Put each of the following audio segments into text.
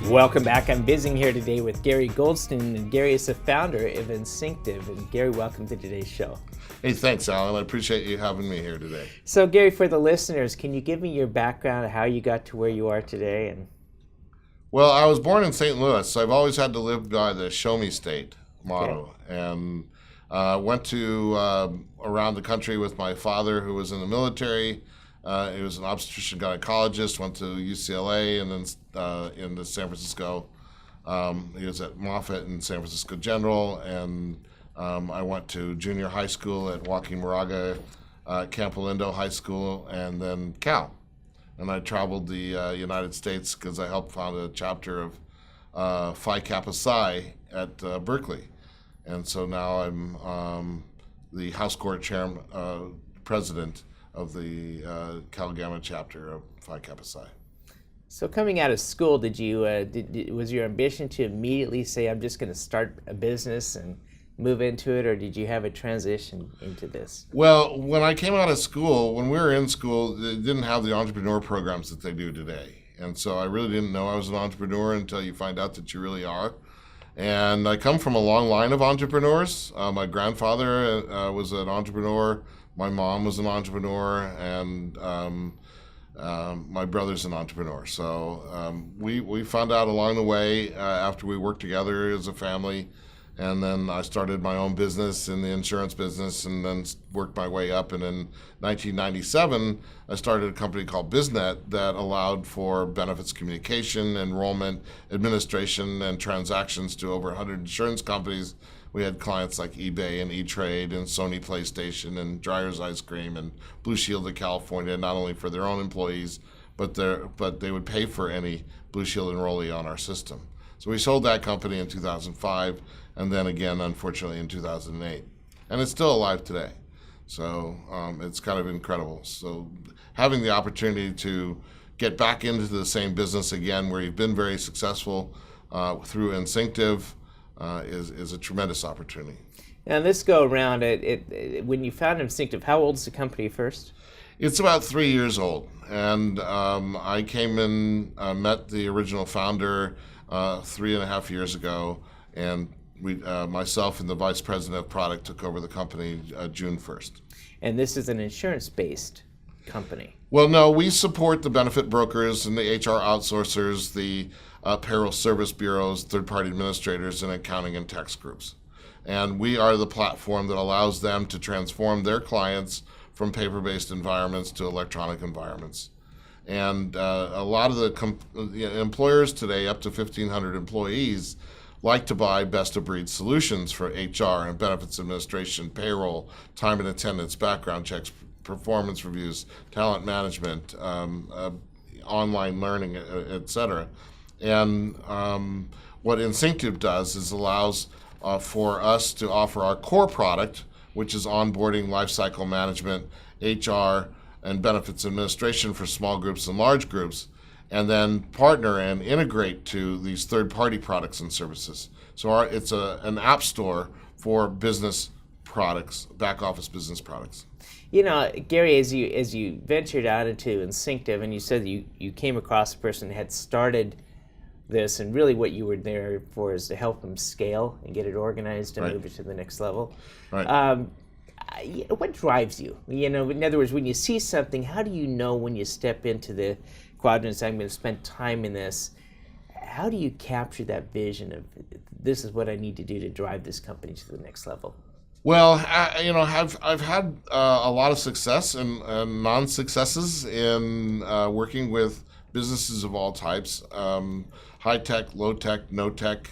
Welcome back. I'm visiting here today with Gary Goldstein, and Gary is the founder of Insynctive. And Gary, welcome to today's show. Hey, thanks, Alan. I appreciate you having me here today. So, Gary, for the listeners, can you give me your background, how you got to where you are today? Well, I was born in St. Louis, so I've always had to live by the show me state motto. Okay. And went to around the country with my father, who was in the military. He was an obstetrician gynecologist, went to UCLA, and then into San Francisco. He was at Moffitt and San Francisco General, and I went to junior high school at Joaquin Moraga, Campo Lindo High School, and then Cal. And I traveled the United States because I helped found a chapter of Phi Kappa Psi at Berkeley. And so now I'm the House Court Chairman, President of the Cal Gamma chapter of Phi Kappa Psi. So coming out of school, was your ambition to immediately say, I'm just going to start a business and move into it, or did you have a transition into this? Well, when I came out of school, when we were in school, they didn't have the entrepreneur programs that they do today. And so I really didn't know I was an entrepreneur until you find out that you really are. And I come from a long line of entrepreneurs. My grandfather was an entrepreneur. My mom was an entrepreneur, and my brother's an entrepreneur. So we found out along the way after we worked together as a family, and then I started my own business in the insurance business, and then worked my way up. And in 1997, I started a company called BizNet that allowed for benefits communication, enrollment, administration, and transactions to over 100 insurance companies. We had clients like eBay and E-Trade and Sony PlayStation and Dreyer's Ice Cream and Blue Shield of California, not only for their own employees, but they would pay for any Blue Shield enrollee on our system. So we sold that company in 2005, and then again, unfortunately, in 2008. And it's still alive today. So it's kind of incredible. So having the opportunity to get back into the same business again, where you've been very successful through Insynctive, is a tremendous opportunity. Now, this go around, when you founded Insynctive, how old is the company first? It's about 3 years old, and I came in, met the original founder 3.5 years ago, and myself and the vice president of product took over the company June 1st. And this is an insurance-based company? Well, no, we support the benefit brokers and the HR outsourcers, the payroll service bureaus, third-party administrators, and accounting and tax groups. And we are the platform that allows them to transform their clients from paper-based environments to electronic environments. And a lot of the employers today, up to 1,500 employees, like to buy best-of-breed solutions for HR and benefits administration, payroll, time and attendance, background checks, performance reviews, talent management, online learning, et cetera. And what Insynctive does is allows for us to offer our core product, which is onboarding, lifecycle management, HR, and benefits administration for small groups and large groups, and then partner and integrate to these third-party products and services. So it's an app store for business products, back-office business products. You know, Gary, as you ventured out into Insynctive, and you said you came across a person who had started this, and really what you were there for is to help them scale and get it organized and move it to the next level. Right. What drives you? You know, in other words, when you see something, how do you know when you step into the quadrants, I'm going to spend time in this? How do you capture that vision of this is what I need to do to drive this company to the next level? Well, I've had a lot of success and non-successes in working with businesses of all types, high tech, low tech, no tech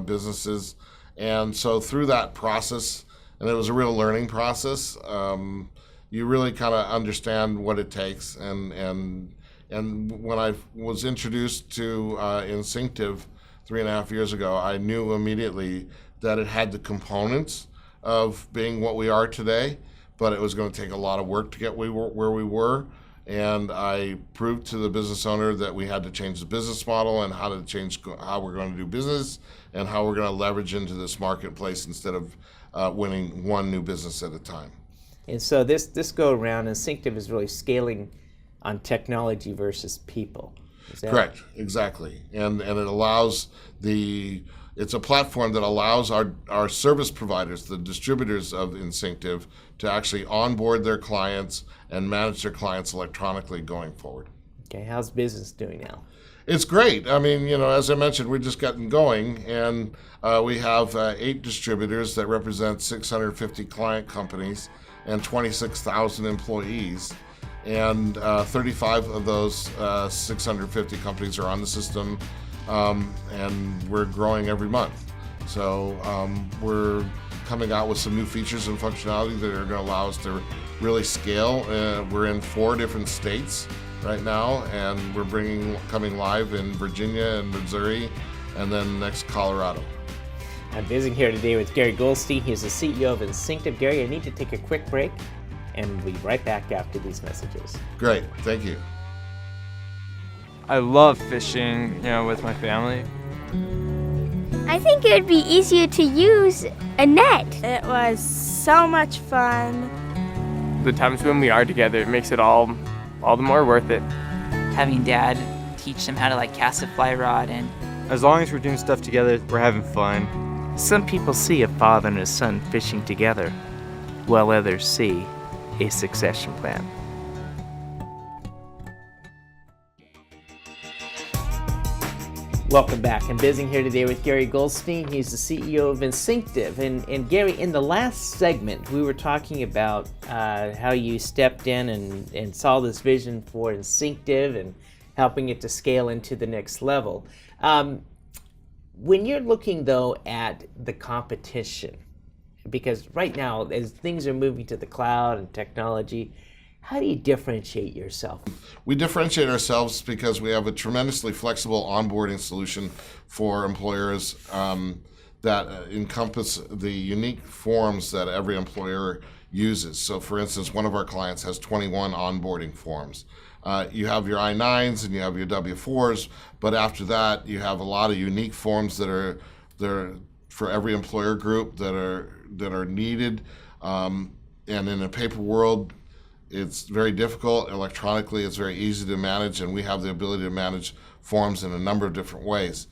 businesses, and so through that process, and it was a real learning process. You really kind of understand what it takes, and when I was introduced to Insynctive 3.5 years ago, I knew immediately that it had the components of being what we are today, but it was going to take a lot of work to get where we were. And I proved to the business owner that we had to change the business model and how to change how we're going to do business and how we're going to leverage into this marketplace instead of winning one new business at a time. And so this go around, Insynctive is really scaling on technology versus people. Is that Correct, exactly. And it allows it's a platform that allows our service providers, the distributors of Insynctive, to actually onboard their clients and manage their clients electronically going forward. okay? How's business doing now? It's great. I mean, as I mentioned, we're just getting going, and we have 8 distributors that represent 650 client companies and 26,000 employees. And 35 of those 650 companies are on the system, and we're growing every month. So we're coming out with some new features and functionality that are going to allow us to really scale. We're in 4 different states right now, and we're coming live in Virginia and Missouri, and then next Colorado. I'm visiting here today with Gary Goldstein. He's the CEO of Insynctive. Gary, I need to take a quick break, and we'll be right back after these messages. Great, thank you. I love fishing, with my family. I think it would be easier to use a net. It was so much fun. The times when we are together, it makes it all the more worth it. Having Dad teach them how to cast a fly rod, and as long as we're doing stuff together, we're having fun. Some people see a father and a son fishing together, while others see a succession plan. Welcome back. I'm visiting here today with Gary Goldstein. He's the CEO of Insynctive. And Gary, in the last segment, we were talking about how you stepped in and saw this vision for Insynctive and helping it to scale into the next level. When you're looking, though, at the competition, because right now, as things are moving to the cloud and technology, how do you differentiate yourself? We differentiate ourselves because we have a tremendously flexible onboarding solution for employers that encompass the unique forms that every employer uses. So for instance, one of our clients has 21 onboarding forms. You have your I-9s and you have your W-4s, but after that you have a lot of unique forms that are for every employer group that are needed. And in a paper world, it's very difficult. Electronically, it's very easy to manage, and we have the ability to manage forms in a number of different ways.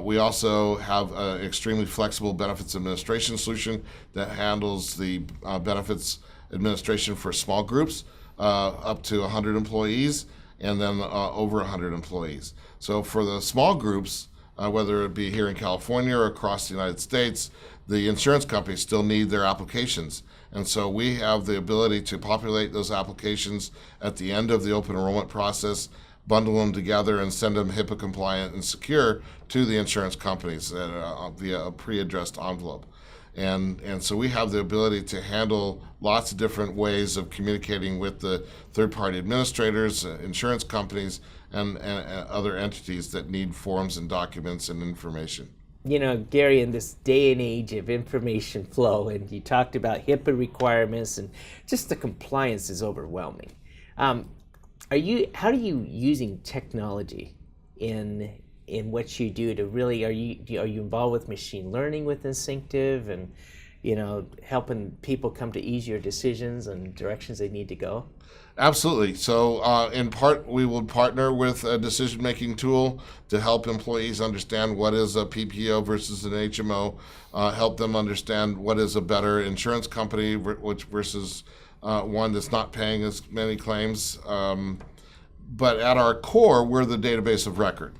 We also have an extremely flexible benefits administration solution that handles the benefits administration for small groups, up to 100 employees, and then over 100 employees. So for the small groups, whether it be here in California or across the United States, the insurance companies still need their applications. And so we have the ability to populate those applications at the end of the open enrollment process, bundle them together, and send them HIPAA compliant and secure to the insurance companies via a pre-addressed envelope. And so we have the ability to handle lots of different ways of communicating with the third-party administrators, insurance companies, and other entities that need forms and documents and information. Gary, in this day and age of information flow, and you talked about HIPAA requirements, and just the compliance is overwhelming. How are you using technology in what you do to really, are you involved with machine learning with Insynctive and helping people come to easier decisions and directions they need to go? Absolutely. So in part, we will partner with a decision-making tool to help employees understand what is a PPO versus an HMO, help them understand what is a better insurance company versus one that's not paying as many claims. But at our core, we're the database of record.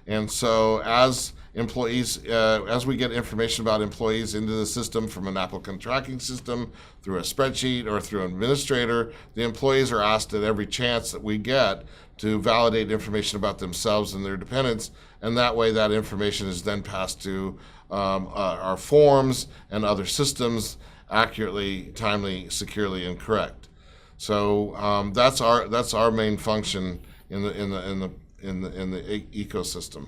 And so as employees, as we get information about employees into the system from an applicant tracking system, through a spreadsheet, or through an administrator, the employees are asked at every chance that we get to validate information about themselves and their dependents, and that way that information is then passed to our forms and other systems accurately, timely, securely, and correct. So that's our main function in the ecosystem.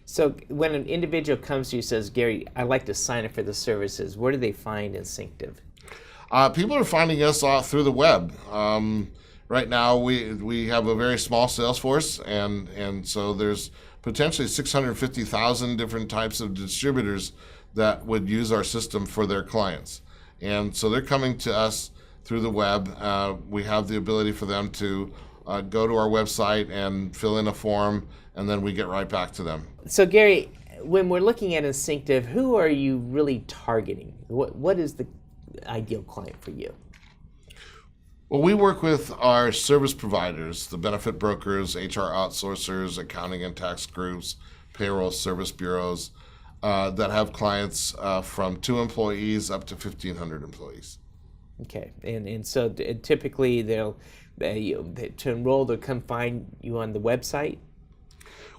So when an individual comes to you and says, Gary, I'd like to sign up for the services, where do they find Insynctive? People are finding us through the web. Right now, we have a very small sales force, and so there's potentially 650,000 different types of distributors that would use our system for their clients. And so they're coming to us through the web. We have the ability for them to go to our website and fill in a form, and then we get right back to them. So Gary, when we're looking at Insynctive, who are you really targeting? What is the ideal client for you? Well, we work with our service providers, the benefit brokers, HR outsourcers, accounting and tax groups, payroll service bureaus that have clients from 2 employees up to 1,500 employees. Okay, and so typically they'll to enroll, they'll come find you on the website.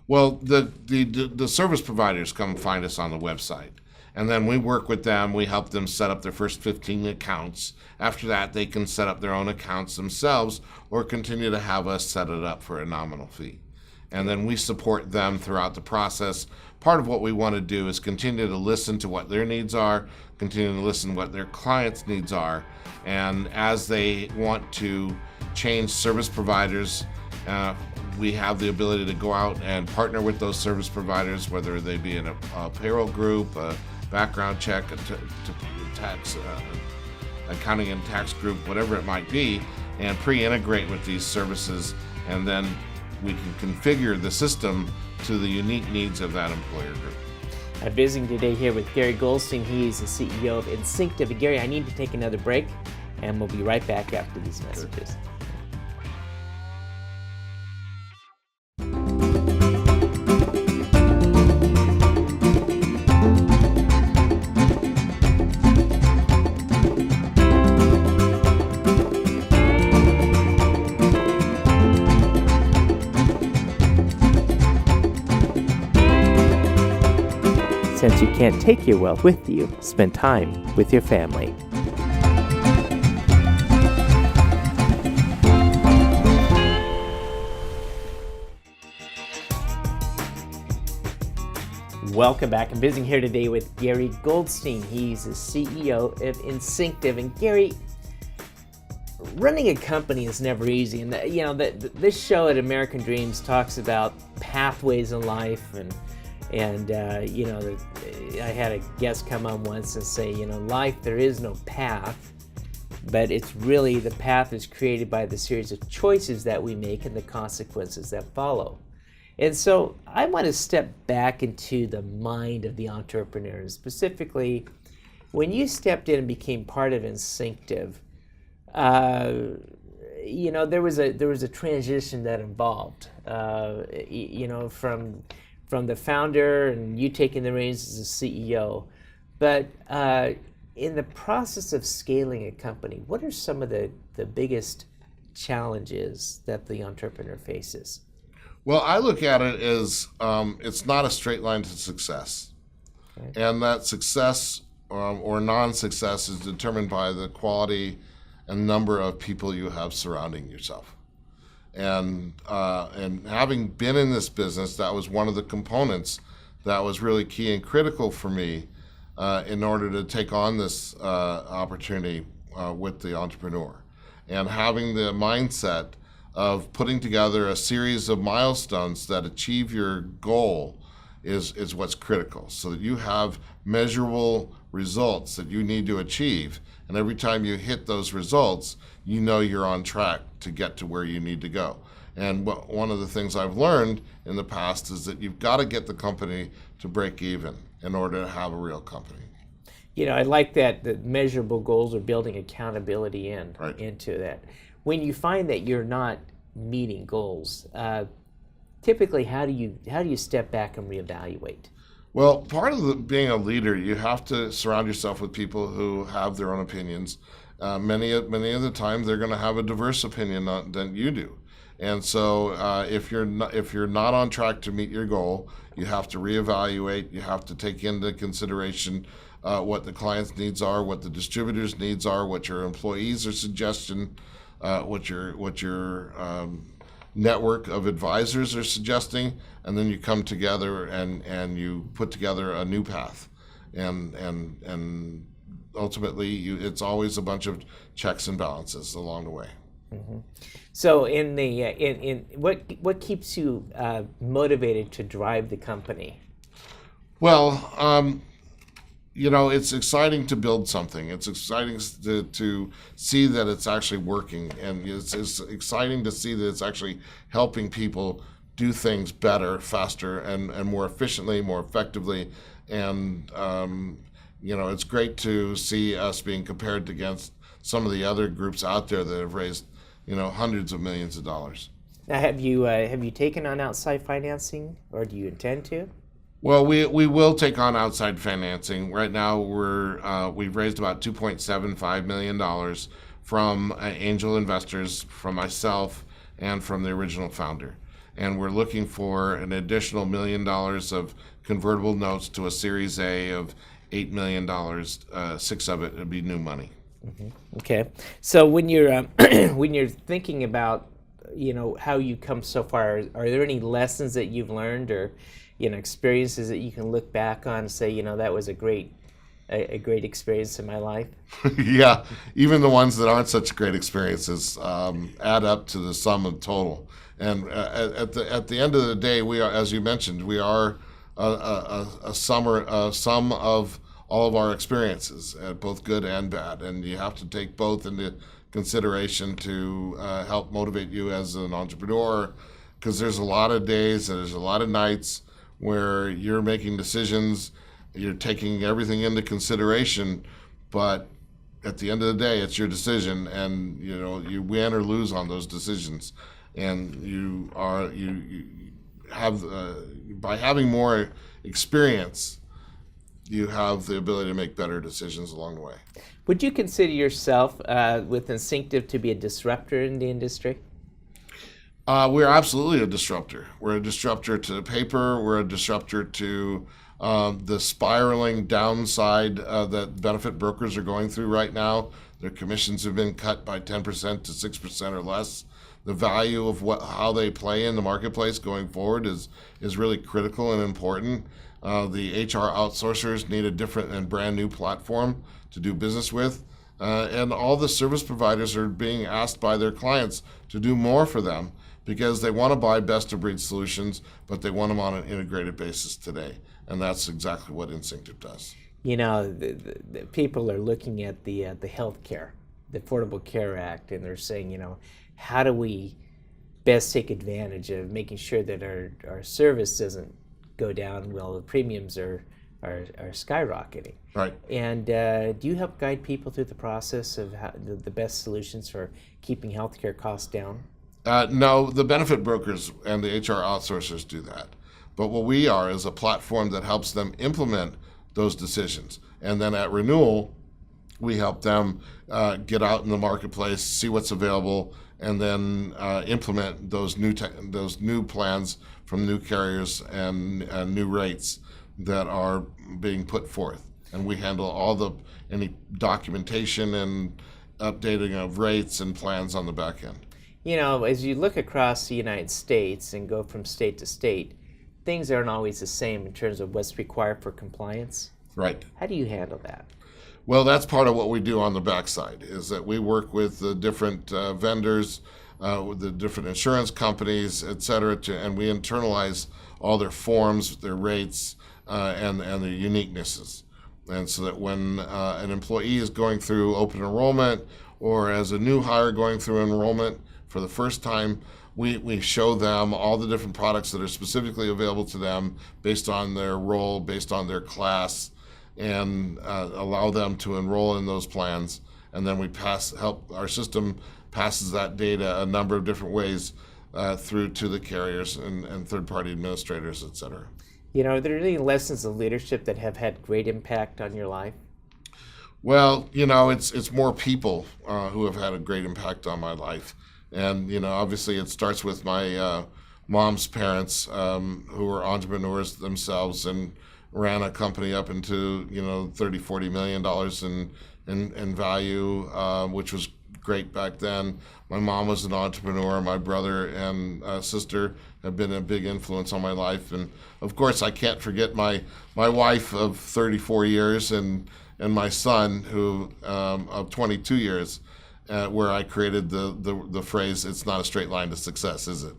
Well, the service providers come find us on the website, and then we work with them. We help them set up their first 15 accounts. After that, they can set up their own accounts themselves or continue to have us set it up for a nominal fee. And then we support them throughout the process. Part of what we want to do is continue to listen to what their needs are, continue to listen to what their clients' needs are, and as they want to change service providers, we have the ability to go out and partner with those service providers, whether they be in a payroll group, a background check, a tax, accounting and tax group, whatever it might be, and pre-integrate with these services, and then we can configure the system to the unique needs of that employer group. I'm visiting today here with Gary Goldstein. He's the CEO of Insynctive. And Gary, I need to take another break, and we'll be right back after these messages. Since you can't take your wealth with you, spend time with your family. Welcome back. I'm visiting here today with Gary Goldstein. He's the CEO of Insynctive. And Gary, running a company is never easy. And this show at American Dreams talks about pathways in life, and I had a guest come on once and say, life, there is no path, but it's really, the path is created by the series of choices that we make and the consequences that follow. And so I want to step back into the mind of the entrepreneur, and specifically, when you stepped in and became part of Insynctive, there was a transition that involved, from the founder and you taking the reins as a CEO. But in the process of scaling a company, what are some of the biggest challenges that the entrepreneur faces? Well, I look at it as it's not a straight line to success. Okay. And that success or non-success is determined by the quality and number of people you have surrounding yourself. And having been in this business, that was one of the components that was really key and critical for me in order to take on this opportunity with the entrepreneur. And having the mindset of putting together a series of milestones that achieve your goal is what's critical, so that you have measurable results that you need to achieve. And every time you hit those results, you know you're on track to get to where you need to go. And one of the things I've learned in the past is that you've got to get the company to break even in order to have a real company. I like that the measurable goals are building accountability into that. When you find that you're not meeting goals, typically how do you step back and reevaluate? Well, part of being a leader, you have to surround yourself with people who have their own opinions. Many of the time, they're going to have a diverse opinion than you do. And so, if you're not on track to meet your goal, you have to reevaluate. You have to take into consideration what the client's needs are, what the distributor's needs are, what your employees are suggesting, what your network of advisors are suggesting, and then you come together and you put together a new path, and ultimately it's always a bunch of checks and balances along the way. Mm-hmm. So in what keeps you motivated to drive the company? Well, it's exciting to build something. It's exciting to see that it's actually working, and it's exciting to see that it's actually helping people do things better, faster, and more efficiently, more effectively. And it's great to see us being compared against some of the other groups out there that have raised hundreds of millions of dollars. Now, have you taken on outside financing, or do you intend to? Well, we will take on outside financing. Right now, we've raised about $2.75 million from angel investors, from myself, and from the original founder. And we're looking for an additional $1 million of convertible notes to a Series A of $8 million. 6 of it would be new money. Mm-hmm. Okay. So when you're when you're thinking about how you come so far, are there any lessons that you've learned, or experiences that you can look back on and say, that was a great experience in my life? Yeah, even the ones that aren't such great experiences add up to the sum of total. And at the end of the day, we are, as you mentioned, we are a sum of all of our experiences, both good and bad, and you have to take both into consideration to help motivate you as an entrepreneur, because there's a lot of days and there's a lot of nights where you're making decisions, you're taking everything into consideration, but at the end of the day, it's your decision, and you win or lose on those decisions, and you have by having more experience, you have the ability to make better decisions along the way. Would you consider yourself with Insynctive to be a disruptor in the industry? We're absolutely a disruptor. We're a disruptor to paper. We're a disruptor to the spiraling downside that benefit brokers are going through right now. Their commissions have been cut by 10% to 6% or less. The value of how they play in the marketplace going forward is really critical and important. The HR outsourcers need a different and brand new platform to do business with. And all the service providers are being asked by their clients to do more for them, because they want to buy best-of-breed solutions, but they want them on an integrated basis today. And that's exactly what Insynctive does. The people are looking at the healthcare, the Affordable Care Act, and they're saying, how do we best take advantage of making sure that our service doesn't go down while the premiums are skyrocketing. Right. And do you help guide people through the process of how, the best solutions for keeping healthcare costs down? No, the benefit brokers and the HR outsourcers do that. But what we are is a platform that helps them implement those decisions. And then at renewal, we help them get out in the marketplace, see what's available, and then implement those new plans from new carriers and new rates that are being put forth. And we handle any documentation and updating of rates and plans on the back end. As you look across the United States and go from state to state, things aren't always the same in terms of what's required for compliance. Right. How do you handle that? Well, that's part of what we do on the backside, is that we work with the different vendors, with the different insurance companies, et cetera, and we internalize all their forms, their rates, and their uniquenesses. And so that when an employee is going through open enrollment, or as a new hire going through enrollment for the first time, we show them all the different products that are specifically available to them based on their role, based on their class, and allow them to enroll in those plans. And then we our system passes that data a number of different ways through to the carriers and third-party administrators, et cetera. Are there any lessons of leadership that have had great impact on your life? Well, it's more people who have had a great impact on my life. And, obviously it starts with my mom's parents who were entrepreneurs themselves and ran a company up into, $30-40 million in value, which was great back then. My mom was an entrepreneur. My brother and sister have been a big influence on my life. And of course, I can't forget my wife of 34 years and my son who of 22 years, where I created the phrase, "It's not a straight line to success, is it?"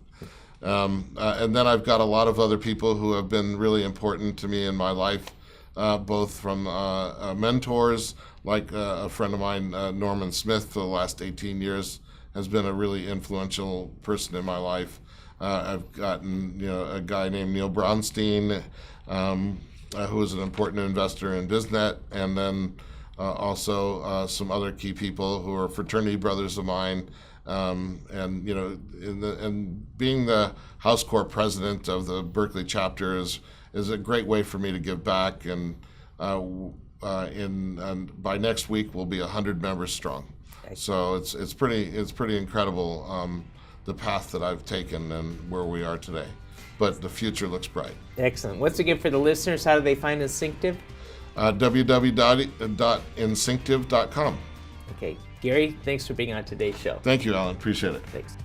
And then I've got a lot of other people who have been really important to me in my life. both from mentors like a friend of mine, Norman Smith, for the last 18 years has been a really influential person in my life. I've gotten a guy named Neil Bronstein, who is an important investor in BizNet, and then also some other key people who are fraternity brothers of mine. And being the House Corps president of the Berkeley chapter is a great way for me to give back. And by next week we'll be 100 members strong. So it's pretty incredible, the path that I've taken and where we are today. But the future looks bright. Excellent. Once again, for the listeners, how do they find Insynctive? www.insynctive.com. Okay. Gary, thanks for being on today's show. Thank you, Alan. Appreciate it. Thanks.